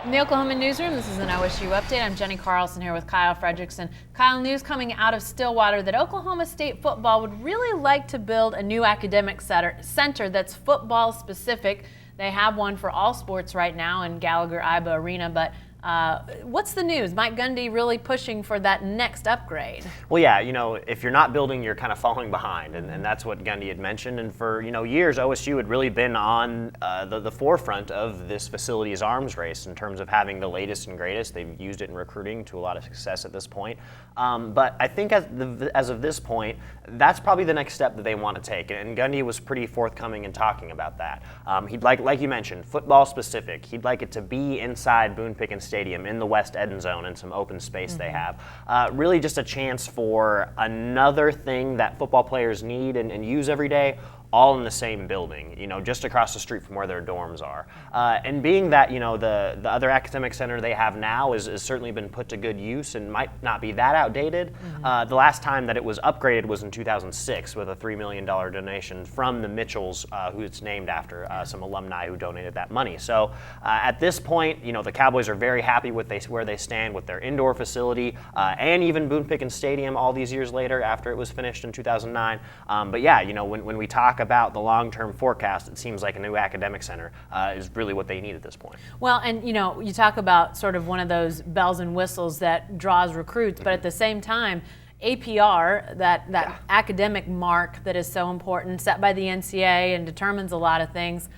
In the Oklahoman newsroom, this is an OSU update. I'm Jenny Carlson here with Kyle Fredrickson. Kyle, news coming out of Stillwater that Oklahoma State football would really like to build a new academic center that's football specific. They have one for all sports right now in Gallagher-Iba Arena, but what's the news? Mike Gundy really pushing for that next upgrade. Well, yeah, if you're not building, you're kind of falling behind, and that's what Gundy had mentioned. And for years, OSU had really been on the forefront of this facility's arms race in terms of having the latest and greatest. They've used it in recruiting to a lot of success at this point. But I think as of this point, that's probably the next step that they want to take. And Gundy was pretty forthcoming in talking about that. He'd like you mentioned, football specific. He'd like it to be inside Boone Pickens Stadium in the West End Zone and some open space they have. Really just a chance for another thing that football players need and use every day, all in the same building, just across the street from where their dorms are. And being that, the other academic center they have now has certainly been put to good use and might not be that outdated. The last time that it was upgraded was in 2006 with a $3 million donation from the Mitchells, who it's named after, some alumni who donated that money. So at this point, the Cowboys are very happy with where they stand with their indoor facility and even Boone Pickens Stadium all these years later after it was finished in 2009. But yeah, when we talk about the long-term forecast, it seems like a new academic center is really what they need at this point. Well, and you talk about sort of one of those bells and whistles that draws recruits, but at the same time, APR, that academic mark that is so important, set by the NCAA and determines a lot of things.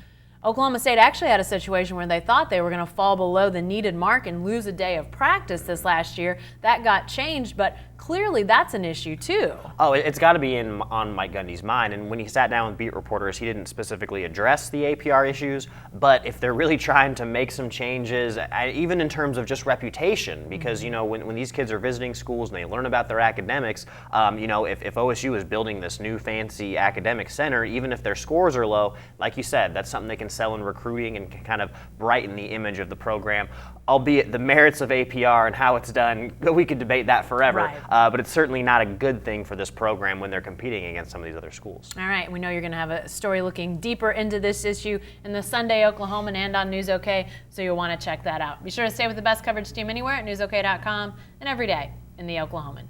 Oklahoma State actually had a situation where they thought they were going to fall below the needed mark and lose a day of practice this last year. That got changed, but clearly that's an issue too. Oh, it's got to be on Mike Gundy's mind. And when he sat down with beat reporters, he didn't specifically address the APR issues. But if they're really trying to make some changes, even in terms of just reputation, because when these kids are visiting schools and they learn about their academics, if OSU is building this new fancy academic center, even if their scores are low, like you said, that's something they can sell in recruiting and can kind of brighten the image of the program. Albeit the merits of APR and how it's done, we could debate that forever. Right. But it's certainly not a good thing for this program when they're competing against some of these other schools. All right, we know you're going to have a story looking deeper into this issue in the Sunday Oklahoman and on News OK, so you'll want to check that out. Be sure to stay with the best coverage team anywhere at newsok.com and every day in the Oklahoman.